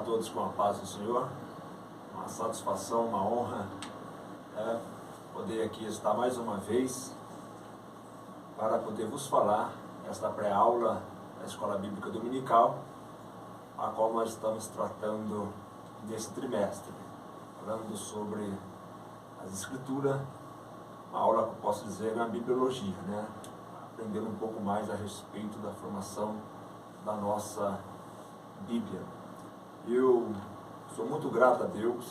todos com a paz do Senhor. Uma satisfação, uma honra poder aqui estar mais uma vez para poder vos falar esta pré-aula da Escola Bíblica Dominical, a qual nós estamos tratando nesse trimestre, falando sobre as Escrituras, uma aula que eu posso dizer é uma bibliologia, né? Aprendendo um pouco mais a respeito da formação da nossa Bíblia. Eu sou muito grato a Deus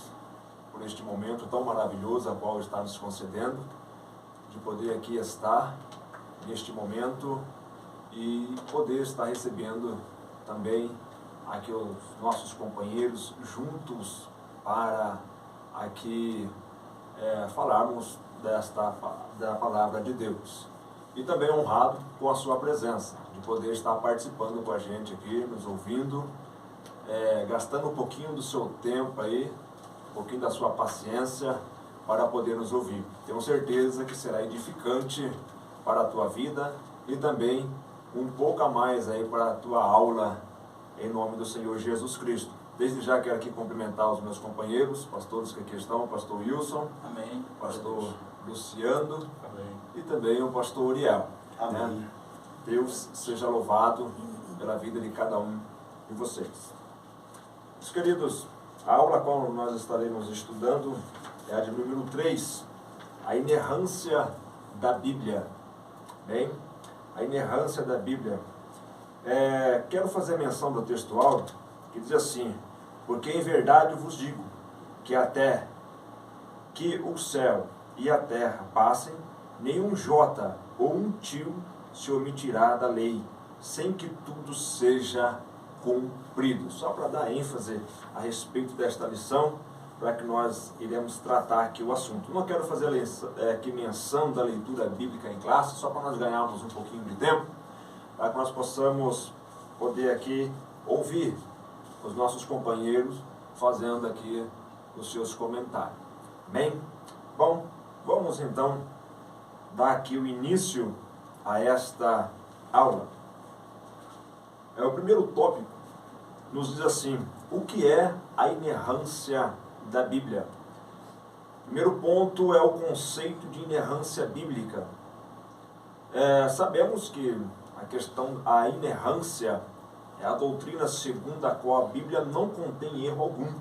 por este momento tão maravilhoso a qual está nos concedendo, de poder aqui estar neste momento e poder estar recebendo também aqui os nossos companheiros juntos para aqui falarmos da palavra de Deus. E também honrado com a sua presença, de poder estar participando com a gente aqui, nos ouvindo, gastando um pouquinho do seu tempo aí, um pouquinho da sua paciência para poder nos ouvir. Tenho certeza que será edificante para a tua vida e também um pouco a mais aí para a tua aula, em nome do Senhor Jesus Cristo. Desde já quero aqui cumprimentar os meus companheiros, pastores que aqui estão, o pastor Wilson, amém, pastor Luciano, amém, e também o pastor Uriel. amém. Né? Deus seja louvado pela vida de cada um de vocês. Meus queridos, a aula a qual nós estaremos estudando é a de número 3, a inerrância da Bíblia. Bem, a inerrância da Bíblia. Quero fazer menção do textual que diz assim: porque em verdade vos digo que até que o céu e a terra passem, nenhum jota ou um tio se omitirá da lei, sem que tudo seja cumprido. Só para dar ênfase a respeito desta lição, para que nós iremos tratar aqui o assunto. Não quero fazer aqui menção da leitura bíblica em classe, só para nós ganharmos um pouquinho de tempo, para que nós possamos poder aqui ouvir os nossos companheiros fazendo aqui os seus comentários. Amém? Bom, vamos então dar aqui o início a esta aula. O primeiro tópico nos diz assim: o que é a inerrância da Bíblia? Primeiro ponto é o conceito de inerrância bíblica. Sabemos que a inerrância é a doutrina segundo a qual a Bíblia não contém erro algum.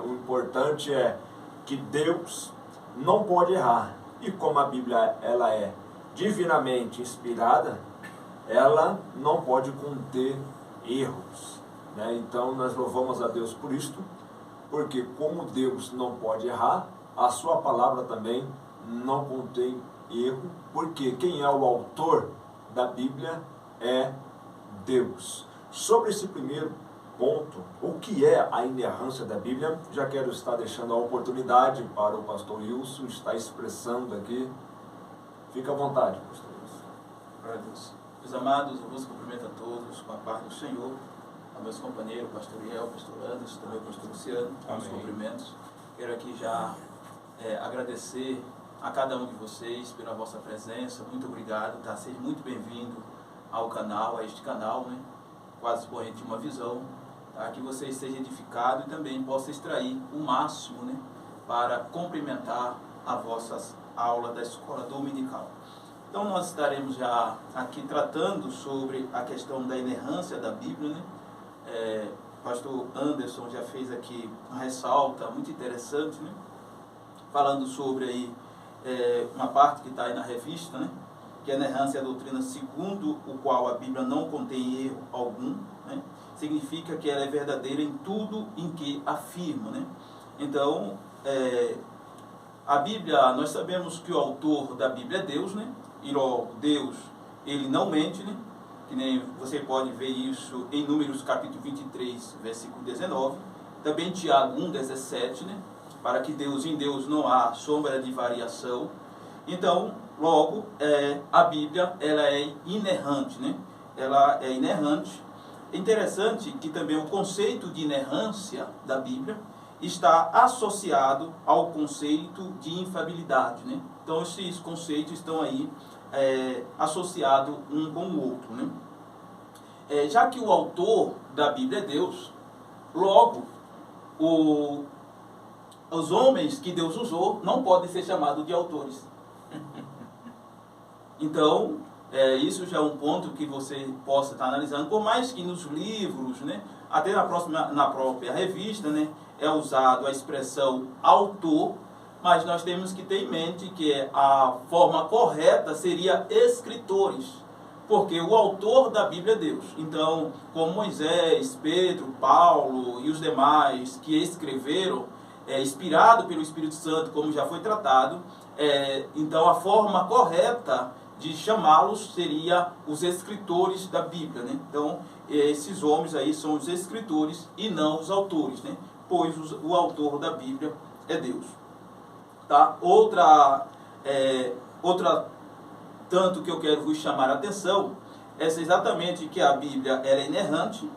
O importante é que Deus não pode errar. E como a Bíblia ela é divinamente inspirada, ela não pode conter erros. Então nós louvamos a Deus por isto, porque como Deus não pode errar, a sua palavra também não contém erro, porque quem é o autor da Bíblia é Deus. Sobre esse primeiro ponto, o que é a inerrância da Bíblia, já quero estar deixando a oportunidade para o pastor Wilson estar expressando aqui. Fica à vontade, pastor Wilson. Glória a Deus. Meus amados, eu vos cumprimento a todos com a paz do Senhor, a meus companheiros, pastor Uriel, pastor Anderson, também o pastor Luciano, os cumprimentos. Quero aqui já agradecer a cada um de vocês pela vossa presença. Muito obrigado, tá? Seja muito bem-vindo ao canal, a este canal, né? Quase Expoente de uma Visão, tá? Que você seja edificado e também possa extrair o máximo, né? Para complementar as vossas aulas da escola dominical. Então nós estaremos já aqui tratando sobre a questão da inerrância da Bíblia, né? Pastor Anderson já fez aqui uma ressalta muito interessante, né? Falando sobre aí uma parte que está aí na revista, né? Que a inerrância é a doutrina segundo o qual a Bíblia não contém erro algum, né? Significa que ela é verdadeira em tudo em que afirma, né? Então, a Bíblia, nós sabemos que o autor da Bíblia é Deus, né? E logo, Deus, ele não mente, né? Que nem você pode ver isso em Números capítulo 23, versículo 19. Também Tiago 1,17, né? Para que em Deus não há sombra de variação. Então, logo, a Bíblia, ela é inerrante, né? Ela é inerrante. É interessante que também o conceito de inerrância da Bíblia está associado ao conceito de infalibilidade, né? Então, esses conceitos estão aí associados um com o outro, né? Já que o autor da Bíblia é Deus, Logo, os homens que Deus usou não podem ser chamados de autores. Então, isso já é um ponto que você possa estar analisando, por mais que nos livros, né, até na própria revista, né, é usado a expressão autor, mas nós temos que ter em mente que a forma correta seria escritores, porque o autor da Bíblia é Deus. Então, como Moisés, Pedro, Paulo e os demais que escreveram, inspirado pelo Espírito Santo, como já foi tratado, então a forma correta de chamá-los seria os escritores da Bíblia, né? Então, esses homens aí são os escritores e não os autores, né? Pois o autor da Bíblia é Deus. Tá? Outra tanto que eu quero vos chamar a atenção é exatamente que a Bíblia ela é inerrante,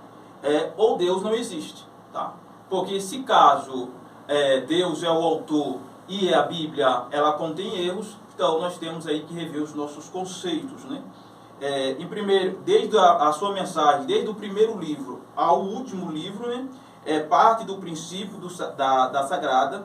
ou Deus não existe. Tá? Porque se caso Deus é o autor e a Bíblia ela contém erros, então nós temos aí que rever os nossos conceitos, né? Desde a sua mensagem, desde o primeiro livro ao último livro, né, parte do princípio da Sagrada,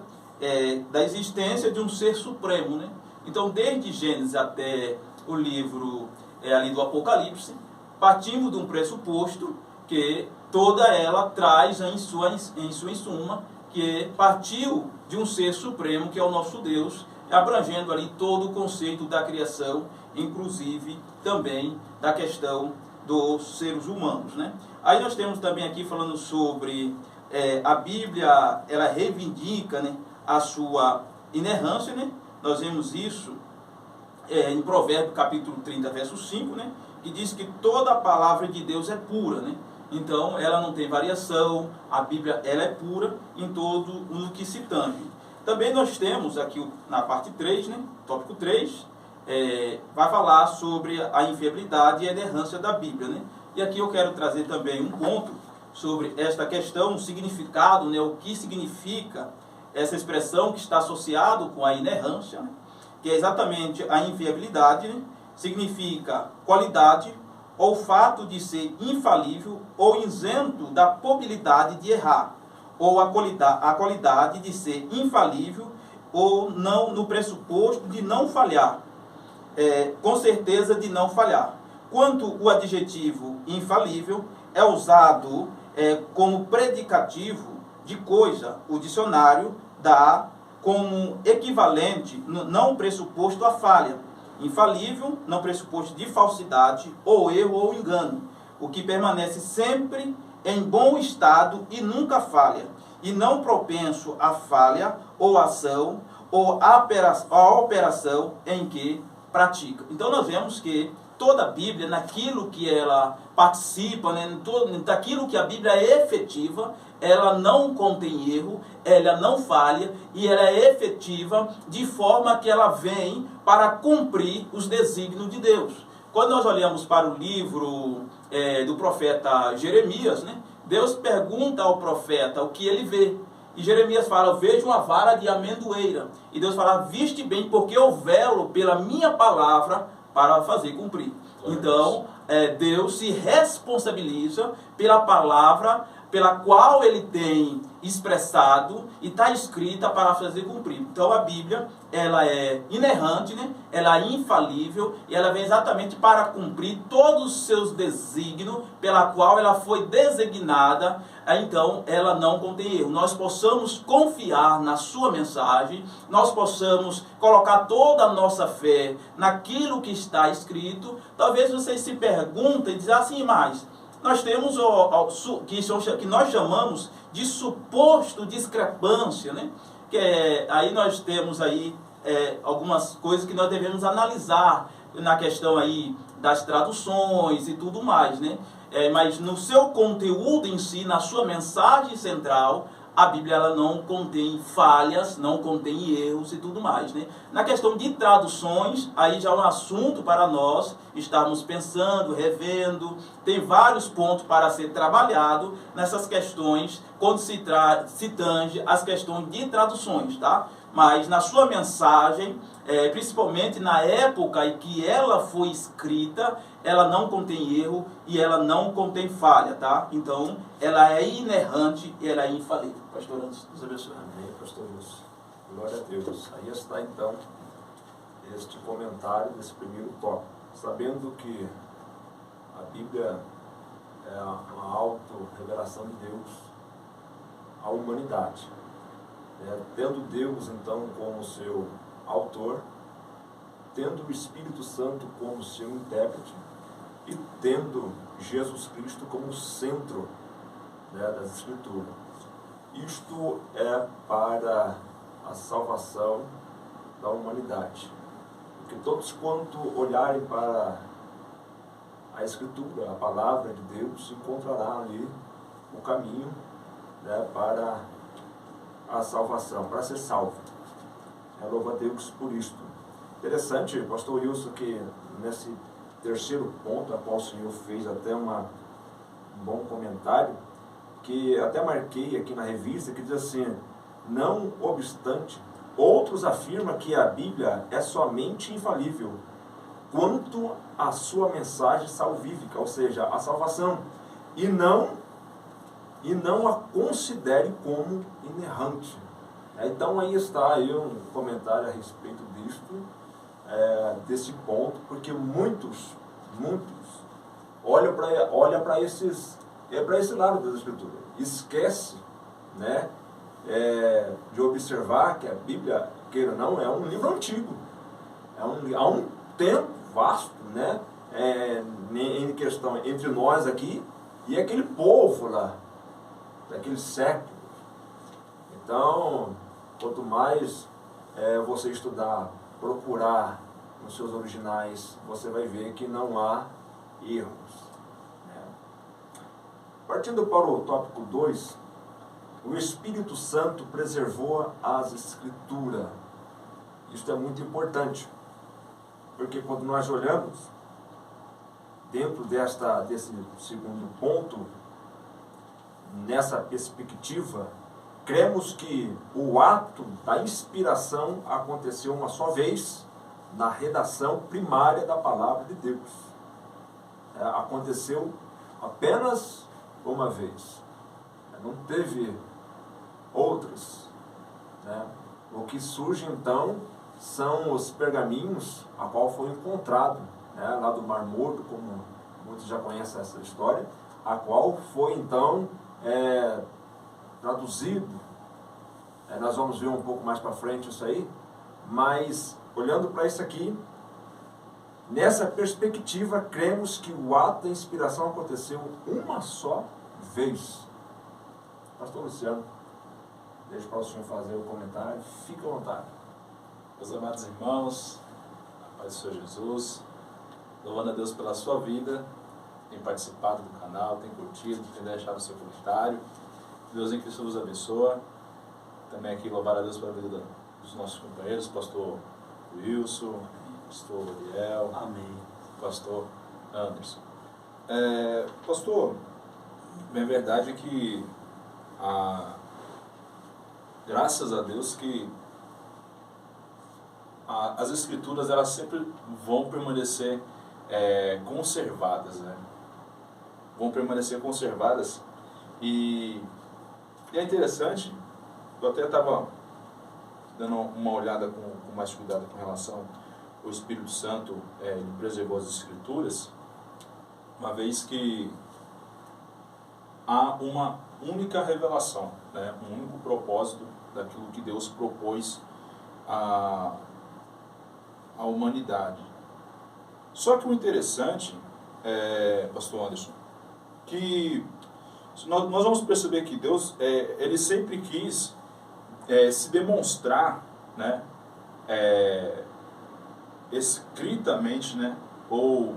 da existência de um ser supremo, né? Então, desde Gênesis até o livro ali do Apocalipse, partimos de um pressuposto que toda ela traz em sua suma, que partiu de um ser supremo, que é o nosso Deus, abrangendo ali todo o conceito da criação, inclusive também da questão dos seres humanos, né? Aí nós temos também aqui falando sobre a Bíblia, ela reivindica, né, a sua inerrância, né? Nós vemos isso em Provérbios capítulo 30, verso 5, né? Que diz que toda a palavra de Deus é pura, né? Então ela não tem variação, a Bíblia ela é pura em todo o que se tange. Também nós temos aqui na parte 3, né, tópico 3, vai falar sobre a infiabilidade e a inerrância da Bíblia, né? E aqui eu quero trazer também um ponto sobre esta questão, o significado, né, o que significa essa expressão que está associado com a inerrância, né, que é exatamente a infiabilidade, né, significa qualidade ou fato de ser infalível ou isento da probabilidade de errar, ou a qualidade de ser infalível ou não no pressuposto de não falhar, com certeza de não falhar. Quanto o adjetivo infalível é usado como predicativo de coisa, o dicionário dá como equivalente não pressuposto a falha. Infalível, não pressuposto de falsidade, ou erro ou engano, o que permanece sempre em bom estado e nunca falha, e não propenso a falha ou ação ou a operação em que pratica. Então nós vemos que toda a Bíblia, naquilo que ela participa, né, daquilo que a Bíblia é efetiva, ela não contém erro, ela não falha e ela é efetiva de forma que ela vem para cumprir os desígnios de Deus. Quando nós olhamos para o livro do profeta Jeremias, né, Deus pergunta ao profeta o que ele vê. E Jeremias fala, eu vejo uma vara de amendoeira. E Deus fala, viste bem, porque eu velo pela minha palavra para fazer cumprir. Então, Deus se responsabiliza pela palavra pela qual ele tem expressado e está escrita para fazer cumprir. Então a Bíblia, ela é inerrante, né? Ela é infalível e ela vem exatamente para cumprir todos os seus desígnios pela qual ela foi designada. Então ela não contém erro. Nós possamos confiar na sua mensagem, nós possamos colocar toda a nossa fé naquilo que está escrito. Talvez vocês se perguntem e dizem assim, mas nós temos que nós chamamos de suposto discrepância, né? Aí nós temos aí algumas coisas que nós devemos analisar na questão aí das traduções e tudo mais, né? Mas no seu conteúdo em si, na sua mensagem central, a Bíblia ela não contém falhas, não contém erros e tudo mais, né? Na questão de traduções, aí já é um assunto para nós estarmos pensando, revendo. Tem vários pontos para ser trabalhado nessas questões, quando se tange as questões de traduções, tá? mas na sua mensagem, principalmente na época em que ela foi escrita, ela não contém erro e ela não contém falha, tá? Então, ela é inerrante e ela é infalível. Pastor, Deus abençoe. Amém, pastor Wilson. Glória a Deus. Aí está então este comentário desse primeiro tópico. Sabendo que a Bíblia é uma auto-revelação de Deus à humanidade. Tendo Deus então como seu autor, tendo o Espírito Santo como seu intérprete e tendo Jesus Cristo como centro, das Escrituras. Isto é para a salvação da humanidade. Porque todos quanto olharem para a Escritura, a palavra de Deus, encontrará ali o caminho, para a salvação, para ser salvo. Louva a Deus por isto. Interessante, pastor Wilson, que nesse terceiro ponto, a qual o senhor fez até um bom comentário, que até marquei aqui na revista, que diz assim: não obstante, outros afirmam que a Bíblia é somente infalível quanto à sua mensagem salvífica, ou seja, a salvação, e não a considere como inerrante. Então aí está aí um comentário a respeito disto, desse ponto, porque muitos olham para esse lado das Escrituras, esquece, de observar que a Bíblia, queira ou não, é um livro antigo, há um tempo vasto, em questão entre nós aqui e aquele povo lá, daquele século. Então, quanto mais você estudar, procurar nos seus originais, você vai ver que não há erros. Partindo para o tópico 2, o Espírito Santo preservou as Escrituras. Isso é muito importante, porque quando nós olhamos dentro desse segundo ponto, nessa perspectiva, cremos que o ato da inspiração aconteceu uma só vez na redação primária da palavra de Deus. Aconteceu apenas uma vez. Não teve outras. O que surge então são os pergaminhos a qual foi encontrado, lá do Mar Morto, como muitos já conhecem essa história, a qual foi então traduzido. Nós vamos ver um pouco mais para frente isso aí, mas olhando para isso aqui, nessa perspectiva, cremos que o ato da inspiração aconteceu uma só vez. Pastor Luciano, deixa para o senhor fazer o comentário, fica à vontade. Meus amados irmãos, a paz do Senhor Jesus, louvando a Deus pela sua vida, tem participado do canal, tem curtido, tem deixado o seu comentário. Deus em Cristo vos abençoe. Também aqui louvar a Deus pela vida dos nossos companheiros, pastor Wilson, pastor Ariel, Amém. pastor Anderson. Pastor, bem verdade que graças a Deus que as Escrituras elas sempre vão permanecer conservadas, vão permanecer conservadas. E é interessante, eu até estava dando uma olhada com mais cuidado com relação ao Espírito Santo, ele preservou as Escrituras, uma vez que há uma única revelação, um único propósito daquilo que Deus propôs à humanidade. Só que o interessante, pastor Anderson, que nós vamos perceber que Deus, ele sempre quis se demonstrar, escritamente, ou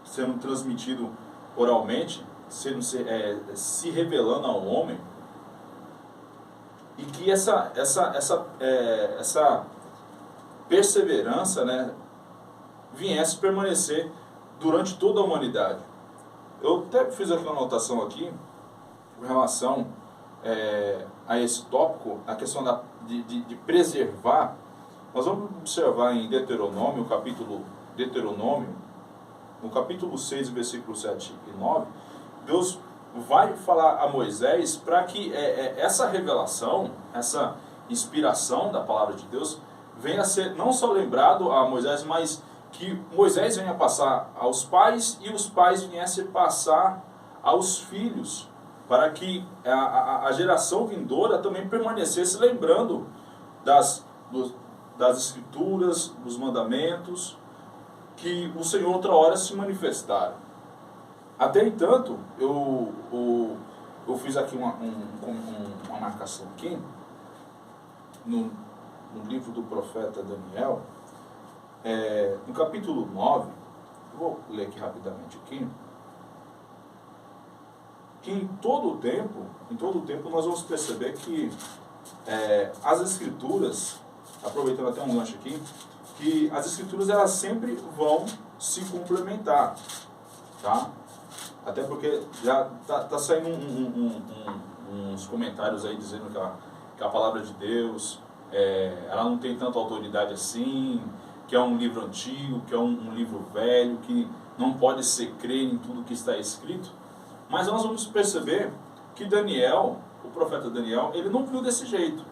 sendo transmitido oralmente, se revelando ao homem, e que essa perseverança, viesse permanecer durante toda a humanidade. Eu até fiz aqui uma anotação aqui, com relação a esse tópico, a questão de preservar, nós vamos observar em Deuteronômio, no capítulo 6, versículos 7 e 9, Deus vai falar a Moisés para que essa revelação, essa inspiração da palavra de Deus, venha a ser não só lembrado a Moisés, mas que Moisés venha passar aos pais e os pais viessem passar aos filhos, para que a geração vindoura também permanecesse lembrando das escrituras, dos mandamentos, que o Senhor outra hora se manifestaram. Até entanto, eu fiz aqui uma marcação aqui, no livro do profeta Daniel, no capítulo 9, eu vou ler aqui rapidamente aqui, que em todo o tempo nós vamos perceber que as escrituras, aproveitando até um gancho aqui, que as escrituras elas sempre vão se complementar, tá? Até porque já tá saindo uns comentários aí dizendo que a palavra de Deus ela não tem tanta autoridade assim, que é um livro antigo, que é um livro velho, que não pode ser crer em tudo que está escrito. Mas nós vamos perceber que Daniel, o profeta Daniel, ele não viu desse jeito.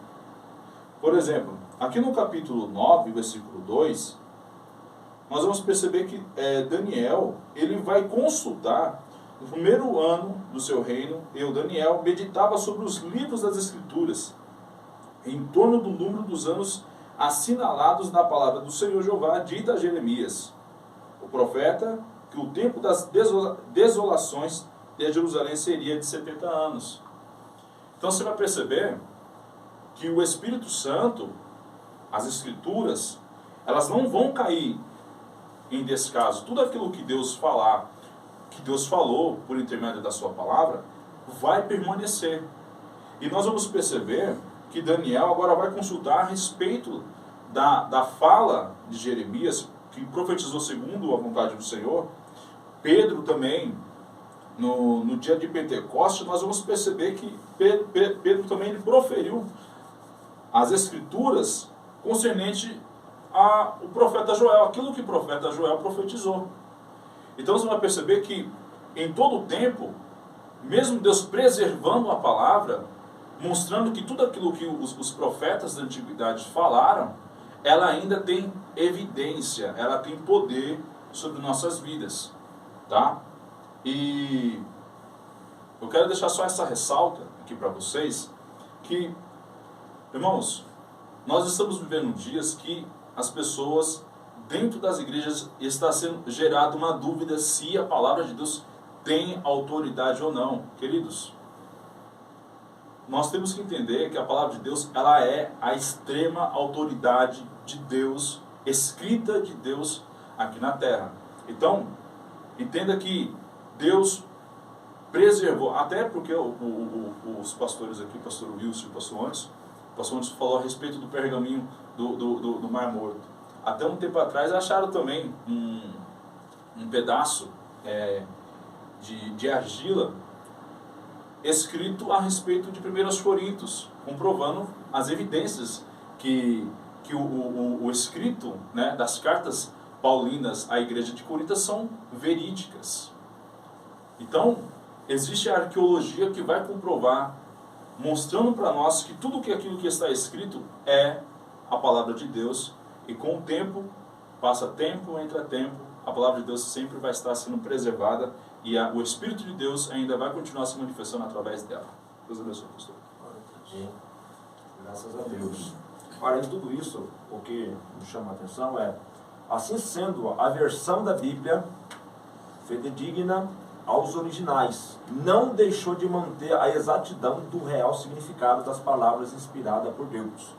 Por exemplo, aqui no capítulo 9, versículo 2, nós vamos perceber que Daniel, ele vai consultar, no primeiro ano do seu reino, Daniel, meditava sobre os livros das Escrituras, em torno do número dos anos assinalados na palavra do Senhor Jeová, dita a Jeremias, o profeta, que o tempo das desolações de Jerusalém seria de 70 anos. Então você vai perceber que o Espírito Santo, as Escrituras, elas não vão cair em descaso. Tudo aquilo que Deus falar, que Deus falou por intermédio da sua palavra, vai permanecer. E nós vamos perceber que Daniel agora vai consultar a respeito da fala de Jeremias, que profetizou segundo a vontade do Senhor. Pedro também, no dia de Pentecostes, nós vamos perceber que Pedro também ele proferiu as Escrituras concernente ao profeta Joel, aquilo que o profeta Joel profetizou. Então você vai perceber que em todo o tempo, mesmo Deus preservando a palavra, mostrando que tudo aquilo que os profetas da antiguidade falaram, ela ainda tem evidência, ela tem poder sobre nossas vidas, tá? E eu quero deixar só essa ressalta aqui para vocês, que, irmãos, nós estamos vivendo dias que as pessoas dentro das igrejas está sendo gerada uma dúvida se a palavra de Deus tem autoridade ou não. Queridos, nós temos que entender que a palavra de Deus, ela é a extrema autoridade de Deus, escrita de Deus aqui na terra. Então, entenda que Deus preservou, até porque os pastores aqui, o pastor Wilson e o pastor Anderson falou a respeito do pergaminho do Mar Morto. Até um tempo atrás acharam também um pedaço de argila escrito a respeito de 1 Coríntios, comprovando as evidências que o escrito, né, das cartas paulinas à igreja de Corinto são verídicas. Então, existe a arqueologia que vai comprovar, mostrando para nós que tudo aquilo que está escrito é a palavra de Deus, e com o tempo, passa tempo, entra tempo, a palavra de Deus sempre vai estar sendo preservada, e o Espírito de Deus ainda vai continuar se manifestando através dela. Deus abençoe, pastor. Graças a Deus. Para tudo isso, o que me chama a atenção é, assim sendo, a versão da Bíblia fidedigna aos originais, não deixou de manter a exatidão do real significado das palavras inspiradas por Deus.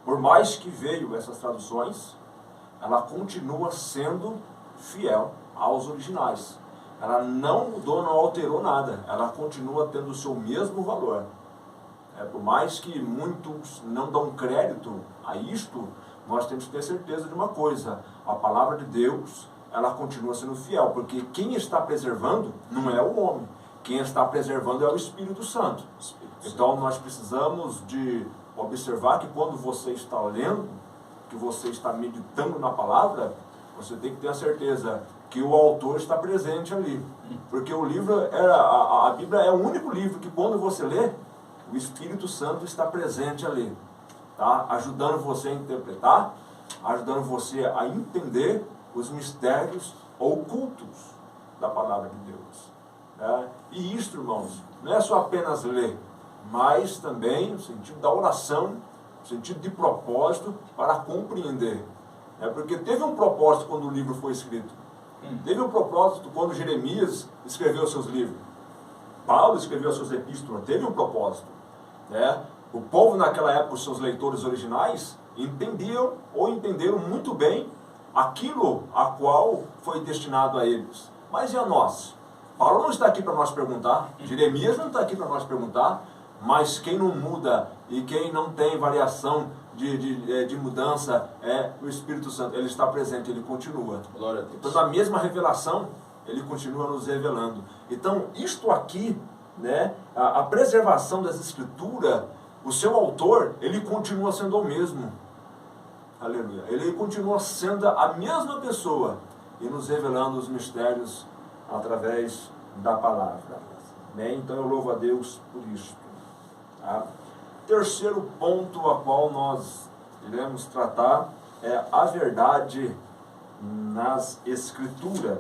Por mais que veio essas traduções, ela continua sendo fiel aos originais. Ela não mudou, não alterou nada. Ela continua tendo o seu mesmo valor. Por mais que muitos não dão crédito a isto, nós temos que ter certeza de uma coisa: a palavra de Deus, ela continua sendo fiel, porque quem está preservando não é o homem, quem está preservando é o Espírito Santo. Então nós precisamos de observar que quando você está lendo, que você está meditando na palavra, você tem que ter a certeza que o autor está presente ali. Porque o livro, a Bíblia é o único livro que quando você lê, o Espírito Santo está presente ali, tá? Ajudando você a interpretar, ajudando você a entender os mistérios ocultos da palavra de Deus. Né? E isto, irmãos, não é só apenas ler, mas também no sentido da oração, no sentido de propósito para compreender. Porque teve um propósito quando o livro foi escrito. Teve um propósito quando Jeremias escreveu seus livros. Paulo escreveu suas epístolas, teve um propósito. O povo naquela época, os seus leitores originais, entendiam ou entenderam muito bem aquilo a qual foi destinado a eles. Mas e a nós? Paulo não está aqui para nós perguntar, Jeremias não está aqui para nós perguntar, mas quem não muda e quem não tem variação de mudança é o Espírito Santo. Ele está presente, ele continua. Glória a Deus. Então, na mesma revelação, ele continua nos revelando. Então, isto aqui, né, a preservação das Escrituras, o seu autor, ele continua sendo o mesmo. Aleluia. Ele continua sendo a mesma pessoa e nos revelando os mistérios através da palavra. Bem, então eu louvo a Deus por isso. Tá? Terceiro ponto a qual nós iremos tratar é a verdade nas Escrituras.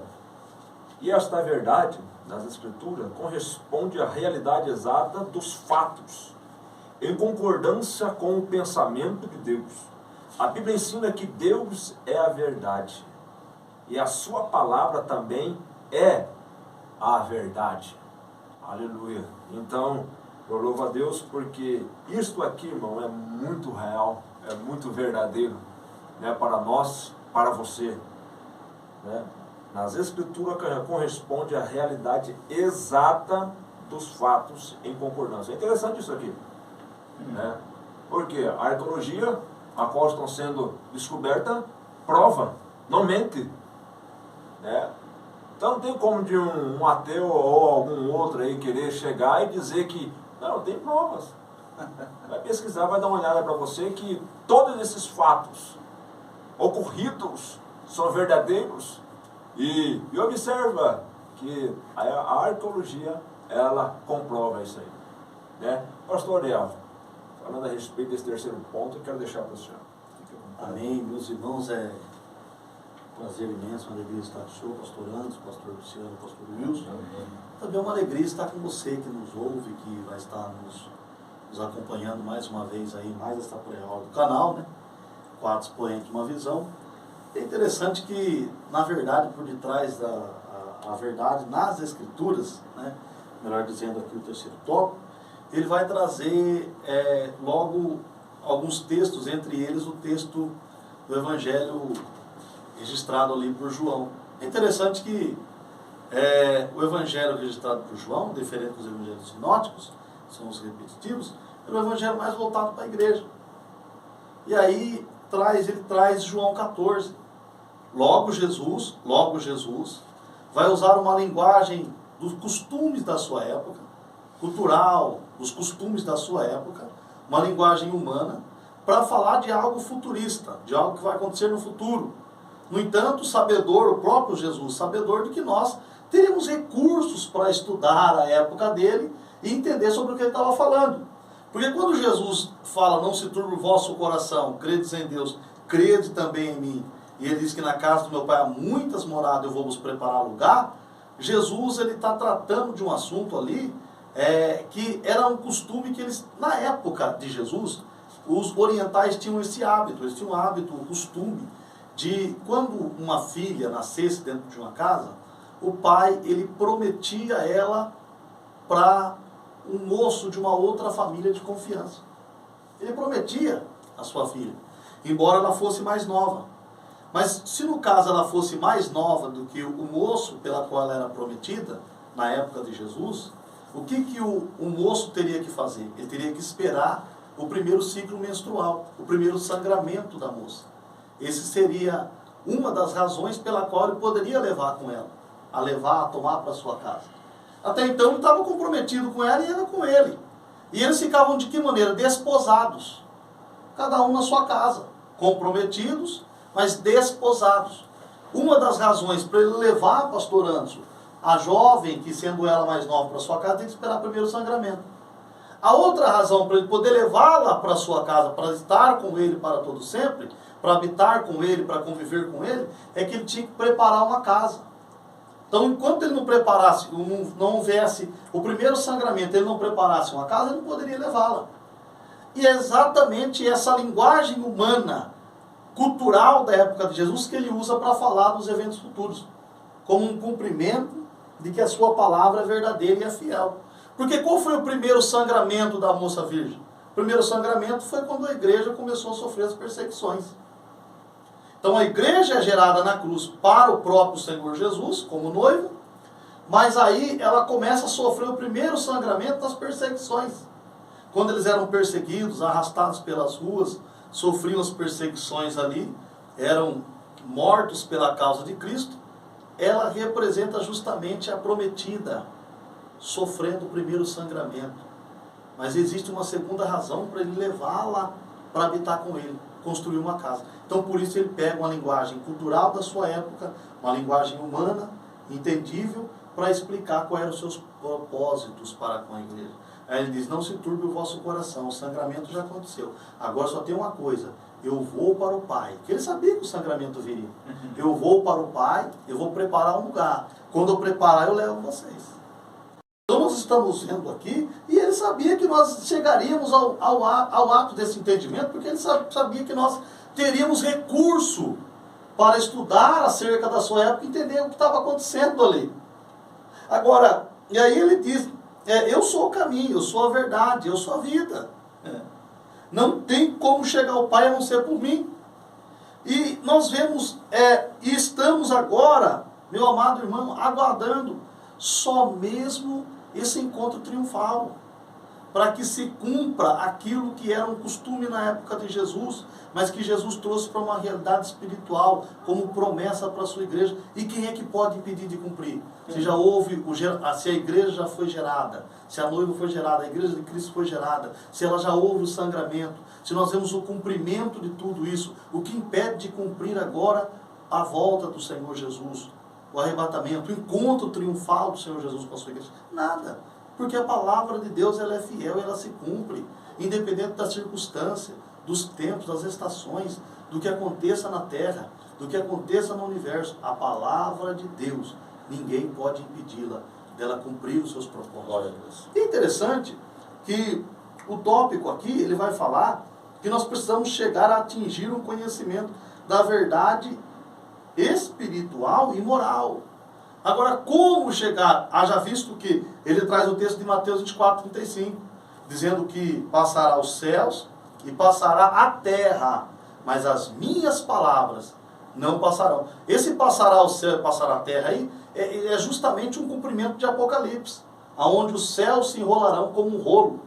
E esta verdade nas Escrituras corresponde à realidade exata dos fatos, em concordância com o pensamento de Deus. A Bíblia ensina que Deus é a verdade, e a sua palavra também é a verdade. Aleluia. Então, eu louvo a Deus porque isto aqui, irmão, é muito real, é muito verdadeiro, né, para nós, para você. Né? Nas Escrituras corresponde à realidade exata dos fatos em concordância. É interessante isso aqui. Né? Porque a arqueologia, a qual estão sendo descoberta, prova, não mente. Né? Então não tem como de um ateu ou algum outro aí querer chegar e dizer que não, tem provas. Vai pesquisar, vai dar uma olhada para você que todos esses fatos ocorridos são verdadeiros. E observa que a arqueologia, ela comprova isso aí. Né? Pastor Ariel, falando a respeito desse terceiro ponto, eu quero deixar para o senhor. Amém, meus irmãos, é um prazer imenso, uma alegria estar com o senhor, pastor Anderson, pastor Luciano, pastor Wilson. Também é uma alegria estar com você que nos ouve, que vai estar nos acompanhando mais uma vez aí, mais esta pré-aula do canal, né? Quatro expoentes, uma visão. É interessante que, na verdade, por detrás da verdade nas Escrituras, né? Melhor dizendo aqui o terceiro tópico, ele vai trazer logo alguns textos, entre eles o texto do Evangelho registrado ali por João. É interessante que o Evangelho registrado por João, diferente dos Evangelhos sinóticos, são os repetitivos, é o Evangelho mais voltado para a igreja. E aí ele traz João 14. Logo Jesus vai usar uma linguagem dos costumes da sua época, cultural, dos costumes da sua época, uma linguagem humana, para falar de algo futurista, de algo que vai acontecer no futuro. No entanto, o próprio Jesus, sabedor de que nós teríamos recursos para estudar a época dele e entender sobre o que ele estava falando. Porque quando Jesus fala, não se turbe o vosso coração, credes em Deus, crede também em mim, e ele diz que na casa do meu pai há muitas moradas, eu vou vos preparar lugar, Jesus está tratando de um assunto ali, que era um costume que eles, na época de Jesus, os orientais tinham esse hábito, eles tinham o costume de, quando uma filha nascesse dentro de uma casa, o pai, ele prometia ela para um moço de uma outra família de confiança. Ele prometia a sua filha, embora ela fosse mais nova. Mas se no caso ela fosse mais nova do que o moço pela qual ela era prometida, na época de Jesus, o que o moço teria que fazer? Ele teria que esperar o primeiro ciclo menstrual, o primeiro sangramento da moça. Esse seria uma das razões pela qual ele poderia levar com ela, a tomar para sua casa. Até então ele estava comprometido com ela e ela com ele. E eles ficavam de que maneira? Desposados. cada um na sua casa, comprometidos, mas desposados. Uma das razões para ele levar, pastor Anderson, a jovem, que sendo ela mais nova para sua casa, tem que esperar primeiro o sangramento. A outra razão para ele poder levá-la para sua casa, para estar com ele para todo sempre, para habitar com ele, para conviver com ele, é que ele tinha que preparar uma casa. Então, enquanto ele não preparasse, não houvesse o primeiro sangramento, ele não preparasse uma casa, ele não poderia levá-la. E é exatamente essa linguagem humana, cultural da época de Jesus, que ele usa para falar dos eventos futuros, como um cumprimento de que a sua palavra é verdadeira e é fiel. Porque qual foi o primeiro sangramento da moça virgem? O primeiro sangramento foi quando a igreja começou a sofrer as perseguições. Então a igreja é gerada na cruz para o próprio Senhor Jesus, como noivo, mas aí ela começa a sofrer o primeiro sangramento das perseguições. Quando eles eram perseguidos, arrastados pelas ruas, sofriam as perseguições ali, eram mortos pela causa de Cristo, ela representa justamente a prometida, sofrendo o primeiro sangramento. Mas existe uma segunda razão para ele levá-la para habitar com ele, construir uma casa. Então por isso ele pega uma linguagem cultural da sua época, uma linguagem humana, entendível, para explicar quais eram os seus propósitos para com a igreja. Aí ele diz, não se turbe o vosso coração, o sangramento já aconteceu. Agora só tem uma coisa, eu vou para o Pai. Porque ele sabia que o sangramento viria. Eu vou para o Pai, eu vou preparar um lugar. Quando eu preparar, eu levo vocês. Então nós estamos vendo aqui, e ele sabia que nós chegaríamos ao ato desse entendimento, porque ele sabia que nós teríamos recurso para estudar acerca da sua época e entender o que estava acontecendo ali. Agora, e aí ele diz, eu sou o caminho, eu sou a verdade, eu sou a vida. Não tem como chegar ao Pai a não ser por mim. E nós vemos, e estamos agora, meu amado irmão, aguardando só mesmo esse encontro triunfal, para que se cumpra aquilo que era um costume na época de Jesus, mas que Jesus trouxe para uma realidade espiritual, como promessa para a sua igreja. E quem é que pode impedir de cumprir? Se já houve, se a igreja já foi gerada, se a noiva foi gerada, a igreja de Cristo foi gerada, se ela já houve o sangramento, se nós vemos o cumprimento de tudo isso, o que impede de cumprir agora a volta do Senhor Jesus, o arrebatamento, o encontro triunfal do Senhor Jesus com a sua igreja? Nada. Porque a palavra de Deus ela é fiel, ela se cumpre, independente da circunstância, dos tempos, das estações, do que aconteça na terra, do que aconteça no universo. A palavra de Deus, ninguém pode impedi-la dela cumprir os seus propósitos. É interessante que o tópico aqui, ele vai falar que nós precisamos chegar a atingir um conhecimento da verdade espiritual e moral. Agora, como chegar? Haja visto que ele traz o texto de Mateus 24:35, dizendo que passará os céus e passará a terra, mas as minhas palavras não passarão. Esse passará o céu e passará a terra aí é justamente um cumprimento de Apocalipse, onde os céus se enrolarão como um rolo.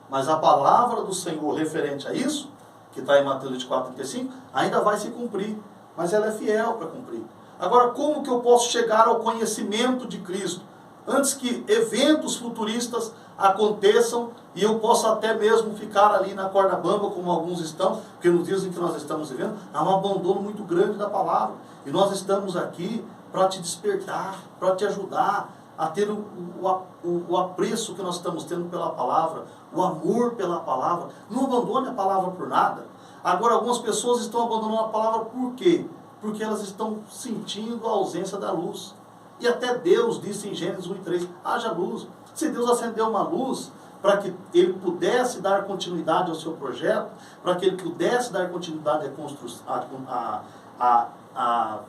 Mas a palavra do Senhor referente a isso, que está em Mateus 24:35, ainda vai se cumprir, mas ela é fiel para cumprir. Agora, como que eu posso chegar ao conhecimento de Cristo? Antes que eventos futuristas aconteçam e eu possa até mesmo ficar ali na corda bamba, como alguns estão, porque nos dias em que nós estamos vivendo, há um abandono muito grande da palavra. E nós estamos aqui para te despertar, para te ajudar a ter o apreço que nós estamos tendo pela palavra, o amor pela palavra. Não abandone a palavra por nada. Agora, algumas pessoas estão abandonando a palavra por quê? Porque elas estão sentindo a ausência da luz. E até Deus disse em Gênesis 1:3, haja luz. Se Deus acendeu uma luz para que ele pudesse dar continuidade ao seu projeto, para que ele pudesse dar continuidade à construção, à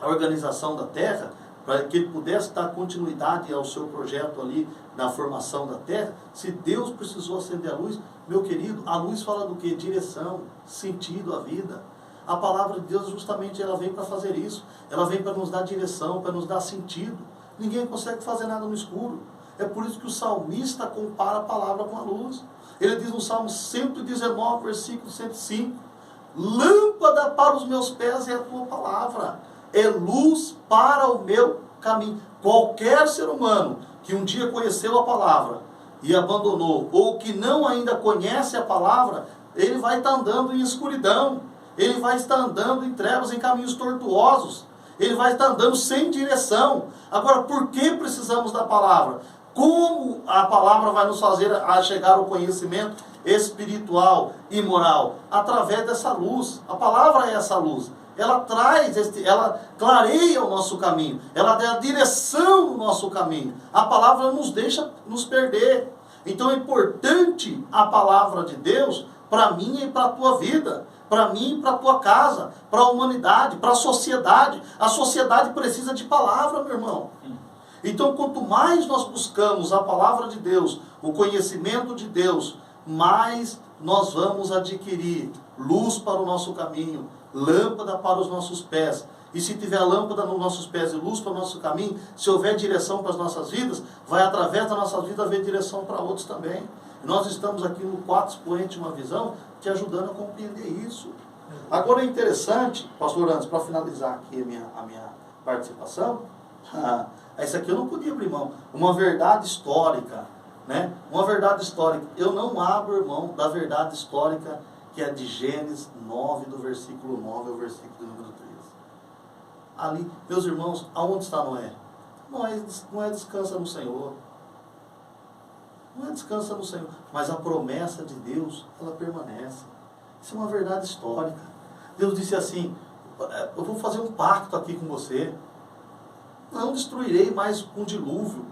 organização da terra, para que ele pudesse dar continuidade ao seu projeto ali na formação da terra, se Deus precisou acender a luz, meu querido, a luz fala do quê? Direção, sentido, a vida. A palavra de Deus justamente ela vem para fazer isso. Ela vem para nos dar direção, para nos dar sentido. Ninguém consegue fazer nada no escuro. É por isso que o salmista compara a palavra com a luz. Ele diz no Salmo 119, versículo 105, lâmpada para os meus pés é a tua palavra, é luz para o meu caminho. Qualquer ser humano que um dia conheceu a palavra e abandonou, ou que não ainda conhece a palavra, ele vai estar andando em escuridão, ele vai estar andando em trevas, em caminhos tortuosos, ele vai estar andando sem direção. Agora, por que precisamos da palavra? Como a palavra vai nos fazer a chegar ao conhecimento espiritual e moral? Através dessa luz. A palavra é essa luz. Ela ela clareia o nosso caminho, ela dá a direção no nosso caminho. A palavra não nos deixa nos perder. Então é importante a palavra de Deus para mim e para a tua vida, para mim e para a tua casa, para a humanidade, para a sociedade. A sociedade precisa de palavra, meu irmão. Então, quanto mais nós buscamos a palavra de Deus, o conhecimento de Deus, mais nós vamos adquirir luz para o nosso caminho, lâmpada para os nossos pés. E se tiver lâmpada nos nossos pés e luz para o nosso caminho, se houver direção para as nossas vidas, vai através da nossa vida haver direção para outros também. E nós estamos aqui no 4 Expoente Uma Visão, te ajudando a compreender isso. Agora é interessante, pastor Anderson, para finalizar aqui a minha participação, essa aqui eu não podia abrir mão. Uma verdade histórica, né? Uma verdade histórica. Eu não abro, irmão, da verdade histórica que é de Gênesis 9, do versículo 9 ao versículo número 13. Ali, meus irmãos, aonde está Noé? Noé descansa no Senhor. Noé descansa no Senhor. Mas a promessa de Deus, ela permanece. Isso é uma verdade histórica. Deus disse assim, eu vou fazer um pacto aqui com você. Não destruirei mais com dilúvio.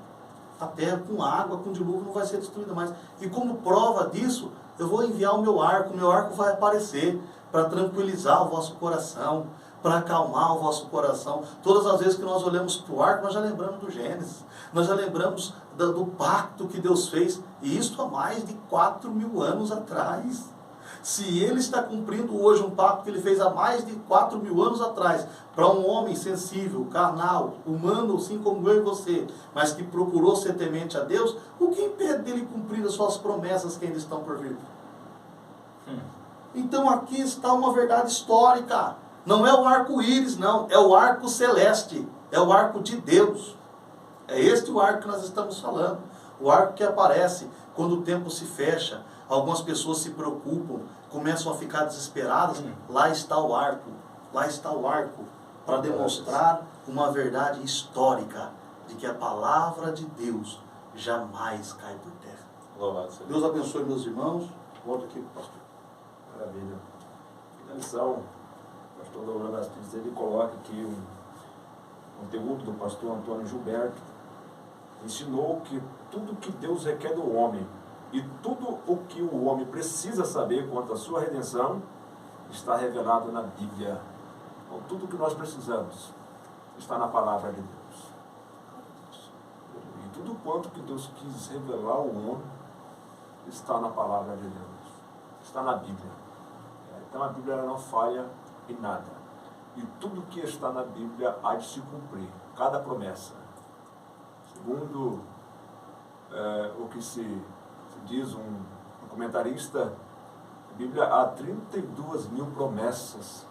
A terra com água, com dilúvio não vai ser destruída mais. E como prova disso, eu vou enviar o meu arco vai aparecer para tranquilizar o vosso coração, para acalmar o vosso coração. Todas as vezes que nós olhamos para o arco, nós já lembramos do Gênesis, nós já lembramos do pacto que Deus fez, e isso há mais de 4.000 anos atrás. Se Ele está cumprindo hoje um pacto que Ele fez há mais de 4.000 anos atrás, para um homem sensível, carnal, humano, assim como eu e você, mas que procurou ser temente a Deus, o que impede dele cumprir as suas promessas que ainda estão por vir? Então aqui está uma verdade histórica. Não é o arco-íris, não, é o arco celeste, é o arco de Deus. É este o arco que nós estamos falando. O arco que aparece quando o tempo se fecha. Algumas pessoas se preocupam, começam a ficar desesperadas. Lá está o arco. Lá está o arco. Para demonstrar uma verdade histórica. De que a palavra de Deus jamais cai por terra. Louvado seja Deus abençoe meus irmãos. Volto aqui para o pastor. Maravilha. Finalização, o pastor Douglas Bastides, ele coloca aqui um conteúdo do pastor Antônio Gilberto. Ensinou que tudo que Deus requer do homem e tudo o que o homem precisa saber quanto à sua redenção está revelado na Bíblia. Então, tudo o que nós precisamos está na palavra de Deus. E tudo quanto que Deus quis revelar ao homem está na palavra de Deus. Está na Bíblia. Então a Bíblia ela não falha em nada. E tudo que está na Bíblia há de se cumprir. Cada promessa. Segundo o que se diz um comentarista, a Bíblia há 32.000 promessas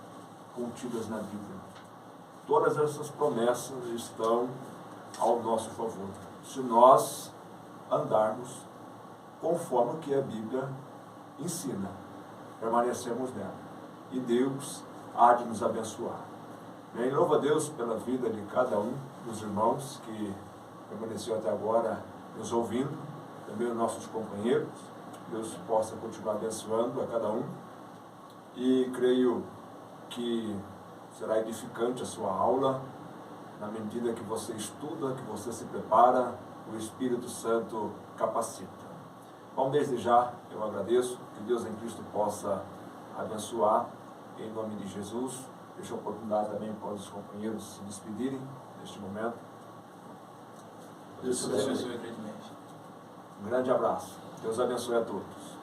contidas na Bíblia. Todas essas promessas estão ao nosso favor. Se nós andarmos conforme o que a Bíblia ensina, permanecemos nela. E Deus há de nos abençoar. Bem, louvo a Deus pela vida de cada um dos irmãos que permaneceu até agora nos ouvindo, também os nossos companheiros. Deus possa continuar abençoando a cada um. E creio que será edificante a sua aula, na medida que você estuda, que você se prepara, o Espírito Santo capacita. Bom, desde já eu agradeço, que Deus em Cristo possa abençoar, em nome de Jesus. Deixo a oportunidade também para os companheiros se despedirem neste momento. Deus abençoe grandemente. Um grande abraço. Deus abençoe a todos.